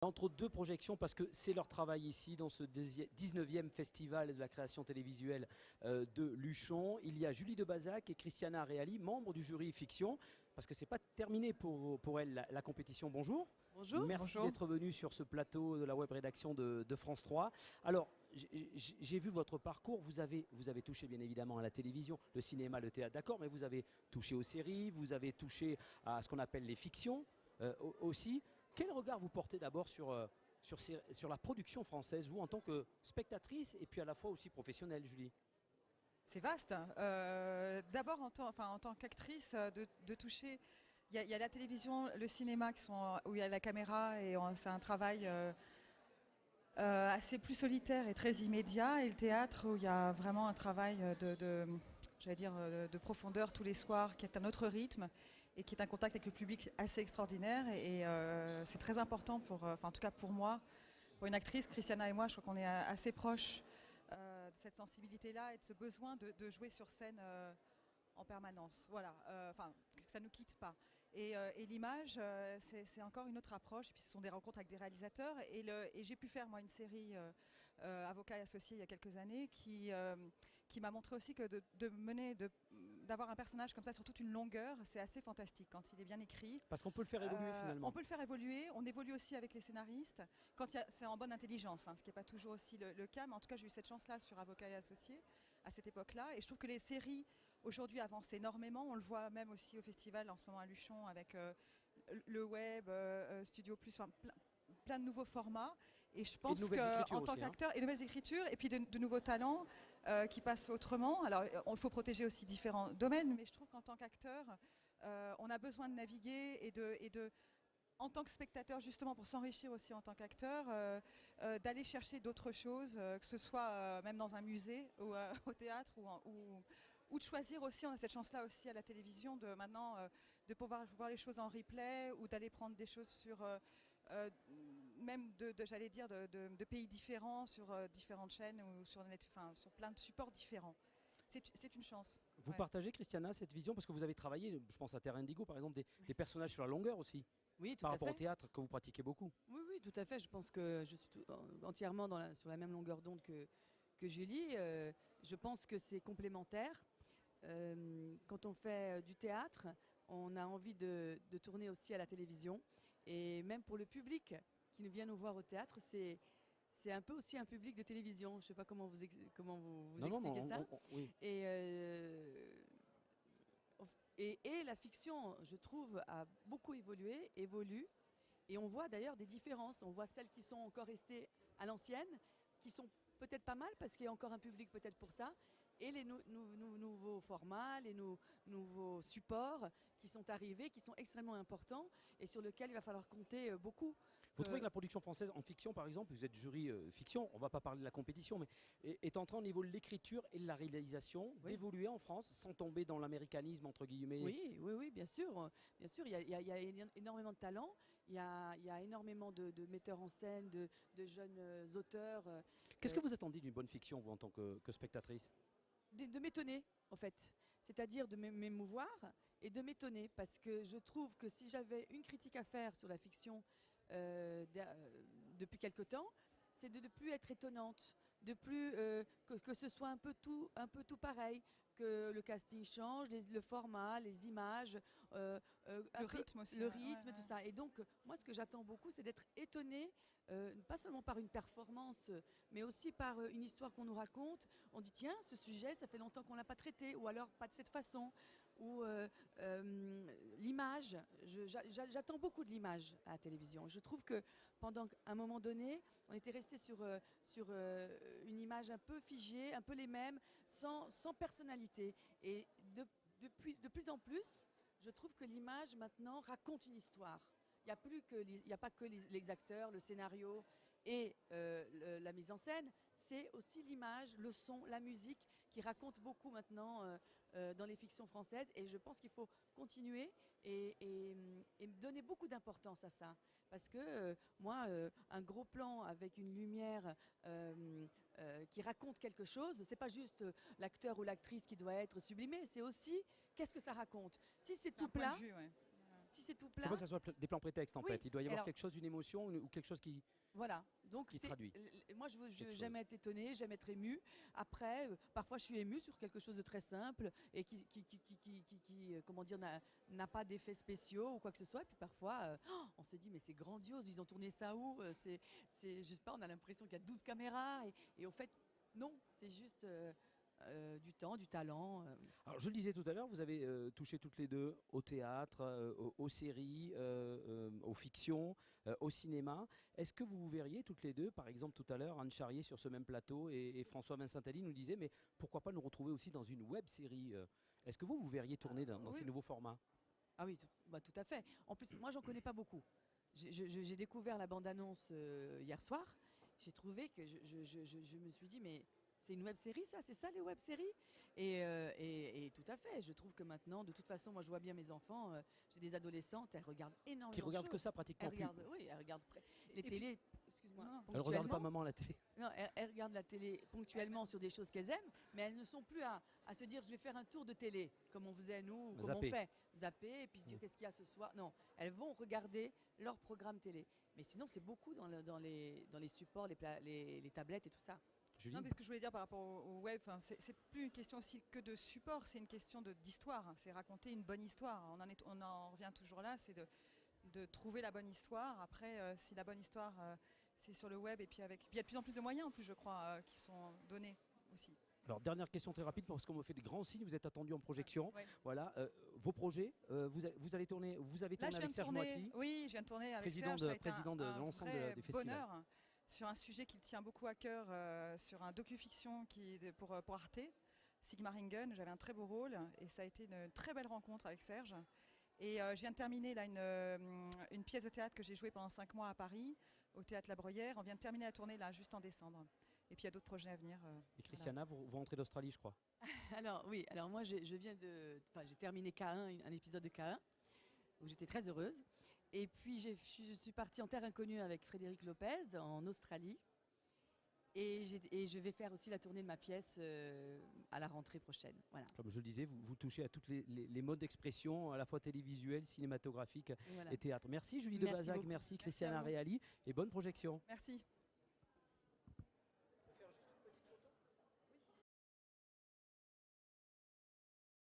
Entre deux projections, parce que c'est leur travail ici, dans ce 19e festival de la création télévisuelle de Luchon, il y a Julie Debazac et Christiana Reali, membres du jury fiction, parce que c'est pas terminé pour elles la compétition. Bonjour. Bonjour. Merci d'être venu sur ce plateau de la web rédaction de France 3. Alors, j'ai vu votre parcours, vous avez touché bien évidemment à la télévision, le cinéma, le théâtre, d'accord, mais vous avez touché aux séries, vous avez touché à ce qu'on appelle les fictions aussi. Quel regard vous portez d'abord sur la production française, vous en tant que spectatrice et puis à la fois aussi professionnelle, Julie? C'est vaste. D'abord en tant qu'actrice, de toucher. Il y a la télévision, le cinéma où il y a la caméra et c'est un travail assez plus solitaire et très immédiat. Et le théâtre où il y a vraiment un travail de profondeur tous les soirs, qui est un autre rythme et qui est un contact avec le public assez extraordinaire. Et c'est très important en tout cas pour moi, pour une actrice, Christiana et moi, je crois qu'on est assez proches de cette sensibilité-là et de ce besoin de jouer sur scène en permanence. Voilà, que ça ne nous quitte pas. Et l'image, c'est encore une autre approche. Et puis ce sont des rencontres avec des réalisateurs. Et j'ai pu faire moi une série Avocat et associé il y a quelques années qui m'a montré aussi que d'avoir un personnage comme ça sur toute une longueur, c'est assez fantastique quand il est bien écrit. Parce qu'on peut le faire évoluer finalement. On peut le faire évoluer. On évolue aussi avec les scénaristes quand c'est en bonne intelligence, ce qui n'est pas toujours aussi le cas. Mais en tout cas, j'ai eu cette chance-là sur Avocat et associé à cette époque-là. Et je trouve que les séries aujourd'hui avancent énormément. On le voit même aussi au festival en ce moment à Luchon avec le web, Studio Plus, plein de nouveaux formats. Et je pense qu'en tant qu'acteur, et nouvelles écritures, et puis de nouveaux talents qui passent autrement. Alors, il faut protéger aussi différents domaines, mais je trouve qu'en tant qu'acteur, on a besoin de naviguer en tant que spectateur, justement pour s'enrichir aussi en tant qu'acteur, d'aller chercher d'autres choses, que ce soit même dans un musée ou au théâtre ou de choisir aussi, on a cette chance-là aussi à la télévision de pouvoir voir les choses en replay ou d'aller prendre des choses sur même de pays différents, sur différentes chaînes ou sur plein de supports différents. C'est une chance. Vous partagez, Christiana, cette vision parce que vous avez travaillé, je pense à Terre Indigo par exemple, des personnages sur la longueur aussi. Oui, tout par à rapport fait. au théâtre que vous pratiquez beaucoup. Oui, tout à fait. Je pense que je suis entièrement sur la même longueur d'onde que Julie. Je pense que c'est complémentaire. Quand on fait du théâtre, on a envie de tourner aussi à la télévision. Et même pour le public qui vient nous voir au théâtre, c'est un peu aussi un public de télévision. Je ne sais pas comment vous expliquer ça. Oui. Et la fiction, je trouve, a beaucoup évolue. Et on voit d'ailleurs des différences. On voit celles qui sont encore restées à l'ancienne, qui sont peut-être pas mal parce qu'il y a encore un public peut-être pour ça. Et les nouveaux formats, les nouveaux supports qui sont arrivés, qui sont extrêmement importants et sur lesquels il va falloir compter beaucoup. Vous trouvez que la production française en fiction, par exemple, vous êtes jury fiction, on ne va pas parler de la compétition, mais est en train au niveau de l'écriture et de la réalisation d'évoluer en France sans tomber dans l'américanisme, entre guillemets? Oui, bien sûr. Bien sûr, il y a énormément de talents, il y a énormément de metteurs en scène, de jeunes auteurs. Qu'est-ce que vous attendez d'une bonne fiction, vous, en tant que spectatrice? De m'étonner, en fait. C'est-à-dire de m'émouvoir et de m'étonner. Parce que je trouve que si j'avais une critique à faire sur la fiction depuis quelque temps, c'est de ne plus être étonnante, de plus que ce soit un peu tout pareil, que le casting change, le format, les images, le rythme aussi. Le rythme, tout ça. Et donc, moi, ce que j'attends beaucoup, c'est d'être étonnée, pas seulement par une performance, mais aussi par une histoire qu'on nous raconte. On dit, tiens, ce sujet, ça fait longtemps qu'on ne l'a pas traité, ou alors pas de cette façon. Ou l'image, j'attends beaucoup de l'image à la télévision. Je trouve que pendant un moment donné, on était resté sur une image un peu figée, un peu les mêmes, sans personnalité. Et de plus en plus, je trouve que l'image maintenant raconte une histoire. Il n'y a pas que les acteurs, le scénario et la mise en scène, c'est aussi l'image, le son, la musique qui raconte beaucoup maintenant dans les fictions françaises. Et je pense qu'il faut continuer et donner beaucoup d'importance à ça. Parce que moi, un gros plan avec une lumière qui raconte quelque chose, c'est pas juste l'acteur ou l'actrice qui doit être sublimé, c'est aussi qu'est-ce que ça raconte. Si c'est tout plat... Si c'est tout Il ne faut plat, pas que ce soit des plans prétextes en Oui, fait. Il doit y avoir alors- quelque chose, une émotion ou quelque chose qui. voilà. Donc Qui traduit moi, quelque chose. j'aime être étonnée, j'aime être émue. Après, parfois, je suis émue sur quelque chose de très simple et comment dire, n'a pas d'effets spéciaux ou quoi que ce soit. Et puis parfois, on se dit, mais c'est grandiose, ils ont tourné ça où je sais pas, on a l'impression qu'il y a 12 caméras. Et au fait, non, c'est juste du temps, du talent. Alors, je le disais tout à l'heure, vous avez touché toutes les deux au théâtre, aux séries, aux fictions, au cinéma. Est-ce que vous vous verriez toutes les deux, par exemple tout à l'heure, Anne Charrier sur ce même plateau et François Vincent-Ali nous disait, mais pourquoi pas nous retrouver aussi dans une web série Est-ce que vous vous verriez tourner dans Oui. ces nouveaux formats? Ah oui, tout à fait. En plus, moi, j'en connais pas beaucoup. J'ai découvert la bande-annonce hier soir. J'ai trouvé que je me suis dit, mais c'est une web-série, ça? C'est ça, les web-séries? Et tout à fait. Je trouve que maintenant, de toute façon, moi, je vois bien mes enfants. J'ai des adolescentes, elles regardent énormément Qui de regardent que choses. ça pratiquement Elles plus. regardent, oui, elles regardent les puis- télés. Excuse-moi. Non. Elles ne regardent pas ponctuellement. maman à la télé. Non, elles regardent la télé ponctuellement sur des choses qu'elles aiment, mais elles ne sont plus à se dire je vais faire un tour de télé, comme on faisait nous, ou comme Zapper. on fait, zapper, et puis dire qu'est-ce qu'il y a ce soir. Non, elles vont regarder leur programme télé. Mais sinon, c'est beaucoup dans les supports, les tablettes et tout ça. Julie, Non, mais ce que je voulais dire par rapport au web, c'est plus une question aussi que de support, c'est une question d'histoire. C'est raconter une bonne histoire. On en revient toujours là, c'est de trouver la bonne histoire. Après, si la bonne histoire, c'est sur le web, et puis il y a de plus en plus de moyens en plus, je crois, qui sont donnés aussi. alors dernière question très rapide parce qu'on me fait des grands signes, vous êtes attendu en projection. Ouais. Voilà, vos projets, vous allez tourner, vous avez Là, tourné avec Serge Moiti. oui, je viens de tourner avec Président Serge. de- Ça a été président de un l'ensemble vrai des festivals. bonheur sur un sujet qui le tient beaucoup à cœur, sur un docu-fiction pour Arte, Sigmaringen. J'avais un très beau rôle et ça a été une très belle rencontre avec Serge. Et je viens de terminer là une pièce de théâtre que j'ai jouée pendant 5 mois à Paris, au Théâtre La Bruyère. On vient de terminer la tournée là, juste en décembre. Et puis il y a d'autres projets à venir. Et Christiana, vous rentrez d'Australie, je crois. Alors oui, alors moi j'ai terminé K1, un épisode de K1 où j'étais très heureuse. Et puis je suis partie en terre inconnue avec Frédéric Lopez en Australie. Et je vais faire aussi la tournée de ma pièce à la rentrée prochaine. Voilà. Comme je le disais, vous touchez à tous les modes d'expression, à la fois télévisuel, cinématographique Voilà. et théâtre. Merci Julie Merci Debazac, beaucoup. merci Merci Christiana à vous. Reali et bonne projection. Merci.